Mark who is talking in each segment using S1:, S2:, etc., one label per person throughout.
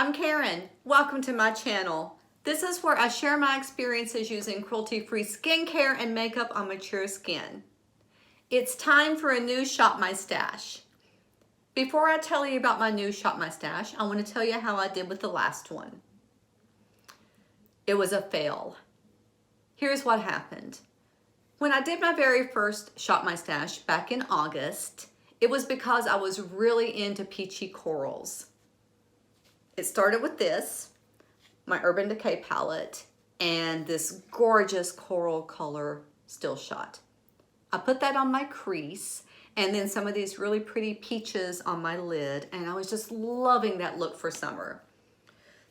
S1: I'm Karen. Welcome to my channel. This is where I share my experiences using cruelty-free skincare and makeup on mature skin. It's time for a new Shop My Stash. Before I tell you about my new Shop My Stash, I want to tell you how I did with the last one. It was a fail. Here's what happened. When I did my very first Shop My Stash back in August, it was because I was really into peachy corals. It started with this, my Urban Decay palette, and this gorgeous coral color Still Shot. I put that on my crease and then some of these really pretty peaches on my lid, and I was just loving that look for summer.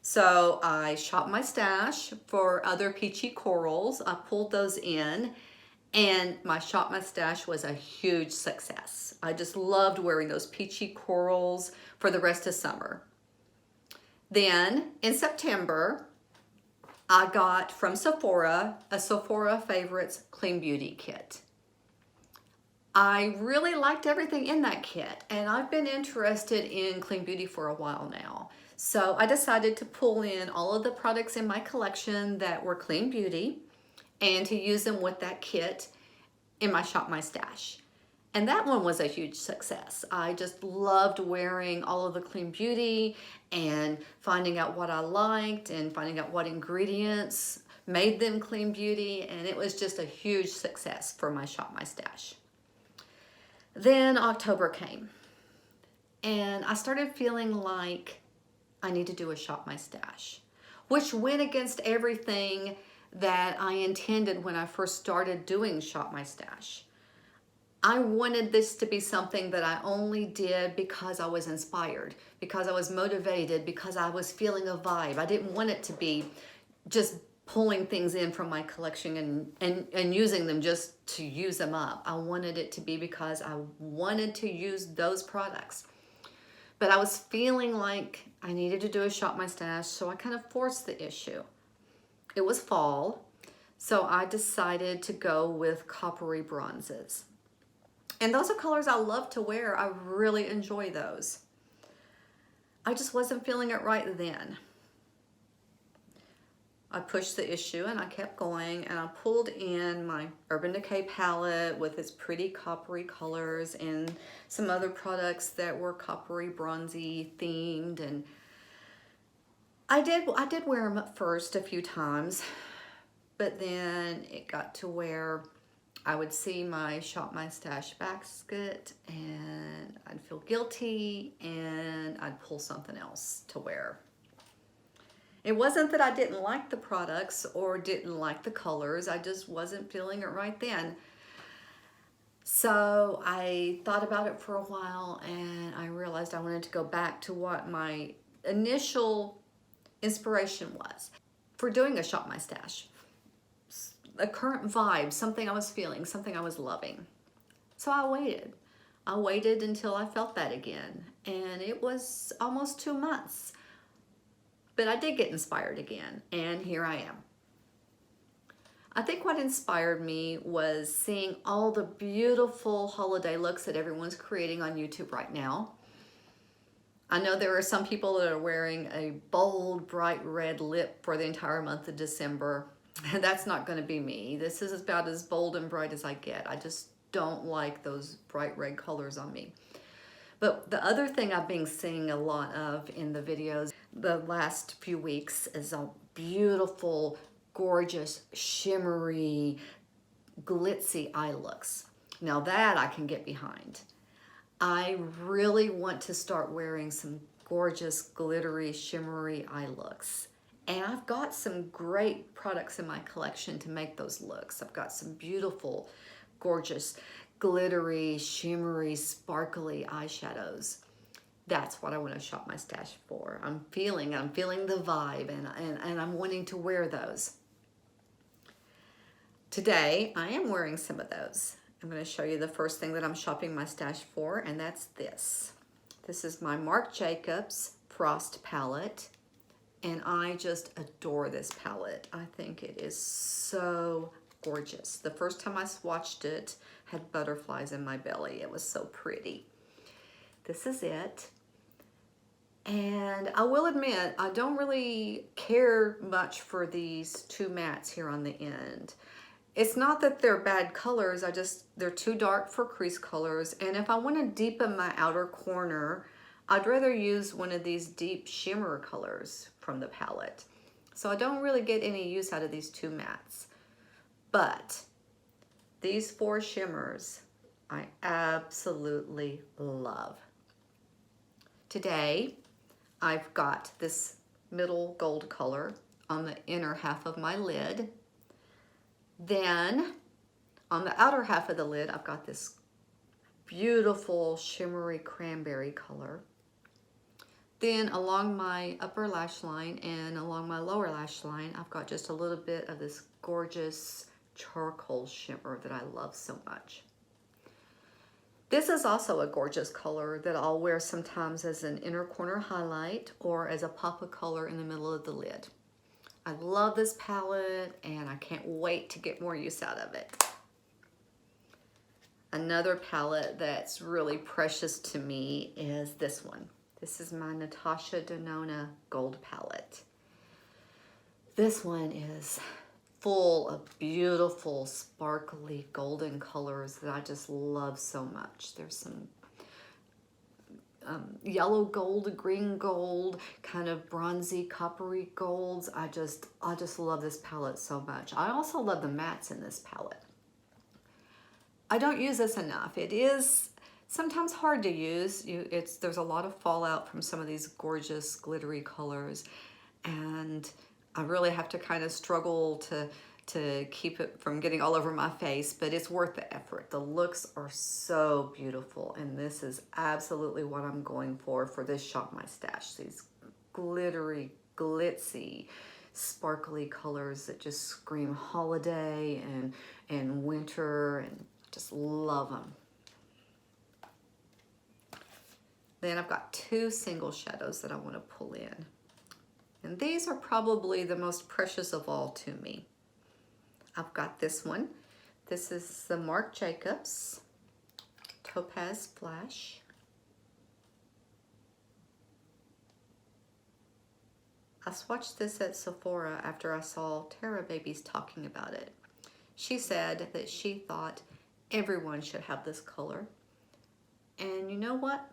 S1: So I shopped my stash for other peachy corals. I pulled those in, and my Shop My Stash was a huge success. I just loved wearing those peachy corals for the rest of summer. Then in September, I got from Sephora a Sephora Favorites Clean Beauty Kit. I really liked everything in that kit, and I've been interested in clean beauty for a while now. So I decided to pull in all of the products in my collection that were clean beauty and to use them with that kit in my Shop My Stash. And that one was a huge success. I just loved wearing all of the clean beauty and finding out what I liked and finding out what ingredients made them clean beauty, and it was just a huge success for my Shop My Stash. Then October came, and I started feeling like I need to do a Shop My Stash, which went against everything that I intended when I first started doing Shop My Stash. I wanted this to be something that I only did because I was inspired, because I was motivated, because I was feeling a vibe. I didn't want it to be just pulling things in from my collection and using them just to use them up. I wanted it to be because I wanted to use those products. But I was feeling like I needed to do a Shop My Stash, so I kind of forced the issue. It was fall, so I decided to go with coppery bronzes. And those are colors I love to wear. I really enjoy those. I just wasn't feeling it right then. I pushed the issue and I kept going, and I pulled in my Urban Decay palette with its pretty coppery colors and some other products that were coppery bronzy themed, and I did wear them at first a few times, but then it got to where I would see my Shop My Stash basket and I'd feel guilty and I'd pull something else to wear. It wasn't that I didn't like the products or didn't like the colors, I just wasn't feeling it right then. So I thought about it for a while, and I realized I wanted to go back to what my initial inspiration was for doing a Shop My Stash. A current vibe, something I was feeling, something I was loving. So I waited. I waited until I felt that again, and it was almost 2 months. But I did get inspired again, and here I am. I think what inspired me was seeing all the beautiful holiday looks that everyone's creating on YouTube right now. I know there are some people that are wearing a bold, bright red lip for the entire month of December. That's not going to be me. This is about as bold and bright as I get. I just don't like those bright red colors on me. But the other thing I've been seeing a lot of in the videos the last few weeks is a beautiful, gorgeous, shimmery, glitzy eye looks. Now that I can get behind. I really want to start wearing some gorgeous, glittery, shimmery eye looks. And I've got some great products in my collection to make those looks. I've got some beautiful, gorgeous, glittery, shimmery, sparkly eyeshadows. That's what I want to Shop My Stash for. I'm feeling the vibe, and I'm wanting to wear those. Today, I am wearing some of those. I'm going to show you the first thing that I'm shopping my stash for, and that's this. This is my Marc Jacobs Frost palette. And I just adore this palette. I think it is so gorgeous. The first time I swatched it, had butterflies in my belly. It was so pretty. This is it. And I will admit, I don't really care much for these two mattes here on the end. It's not that they're bad colors, they're too dark for crease colors. And if I want to deepen my outer corner, I'd rather use one of these deep shimmer colors from the palette. So I don't really get any use out of these two mattes. But these four shimmers, I absolutely love. Today, I've got this middle gold color on the inner half of my lid. Then on the outer half of the lid, I've got this beautiful shimmery cranberry color. Then along my upper lash line and along my lower lash line, I've got just a little bit of this gorgeous charcoal shimmer that I love so much. This is also a gorgeous color that I'll wear sometimes as an inner corner highlight or as a pop of color in the middle of the lid. I love this palette and I can't wait to get more use out of it. Another palette that's really precious to me is this one. This is my Natasha Denona Gold palette. This one is full of beautiful, sparkly golden colors that I just love so much. There's some yellow gold, green gold, kind of bronzy, coppery golds. I just love this palette so much. I also love the mattes in this palette. I don't use this enough. It is sometimes hard to use. There's a lot of fallout from some of these gorgeous glittery colors, and I really have to kind of struggle to keep it from getting all over my face, but it's worth the effort. The looks are so beautiful, and this is absolutely what I'm going for this Shop My Stash. These glittery, glitzy, sparkly colors that just scream holiday and winter, and I just love them. Then I've got two single shadows that I want to pull in. And these are probably the most precious of all to me. I've got this one. This is the Marc Jacobs Topaz Flash. I swatched this at Sephora after I saw Tara Babies talking about it. She said that she thought everyone should have this color. And you know what?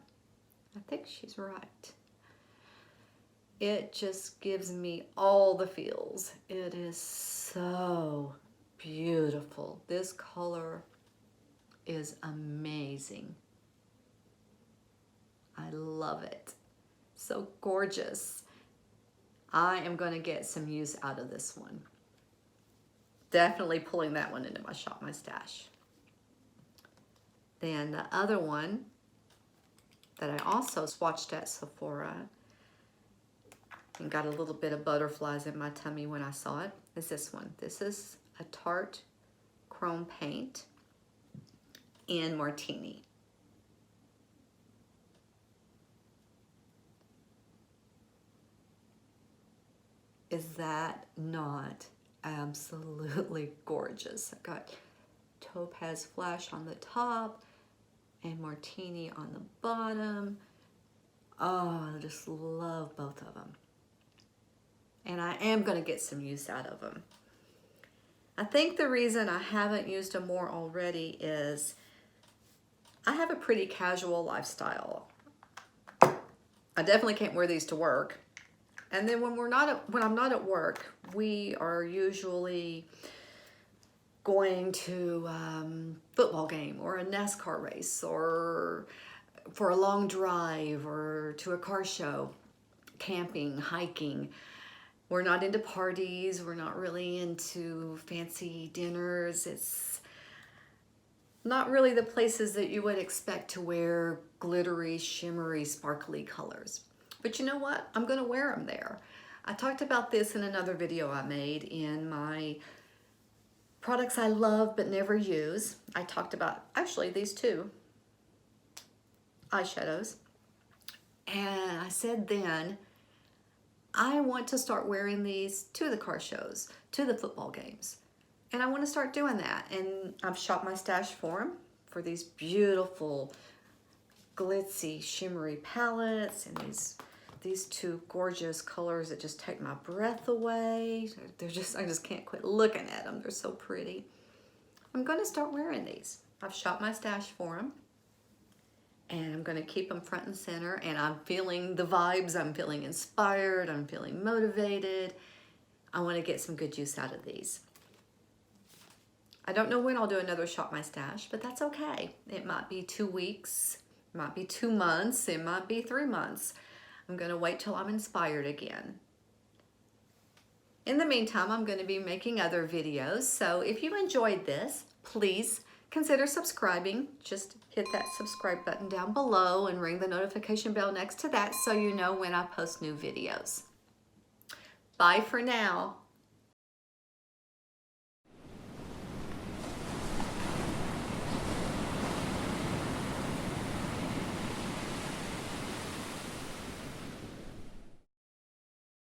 S1: I think she's right. It just gives me all the feels. It is so beautiful. This color is amazing. I love it. So gorgeous. I am going to get some use out of this one. Definitely pulling that one into my Shop My Stash. Then the other one that I also swatched at Sephora and got a little bit of butterflies in my tummy when I saw it is this one. This is a Tarte Chrome Paint in Martini. Is that not absolutely gorgeous? I've got Topaz Flash on the top and Martini on the bottom. Oh, I just love both of them. And I am going to get some use out of them. I think the reason I haven't used them more already is I have a pretty casual lifestyle. I definitely can't wear these to work. And then when I'm not at work, we are usually going to a football game or a NASCAR race or for a long drive or to a car show, camping, hiking. We're not into parties. We're not really into fancy dinners. It's not really the places that you would expect to wear glittery, shimmery, sparkly colors. But you know what? I'm going to wear them there. I talked about this in another video I made in my products I love but never use. I talked about actually these two eyeshadows. And I said then, I want to start wearing these to the car shows, to the football games. And I want to start doing that. And I've shopped my stash for them, for these beautiful glitzy, shimmery palettes and these two gorgeous colors that just take my breath away. I just can't quit looking at them. They're so pretty. I'm going to start wearing these. I've shot my stash for them. And I'm going to keep them front and center. And I'm feeling the vibes. I'm feeling inspired. I'm feeling motivated. I want to get some good use out of these. I don't know when I'll do another Shop My Stash, but that's okay. It might be 2 weeks. It might be 2 months. It might be 3 months. I'm going to wait till I'm inspired again. In the meantime, I'm going to be making other videos. So if you enjoyed this, please consider subscribing. Just hit that subscribe button down below and ring the notification bell next to that so you know when I post new videos. Bye for now.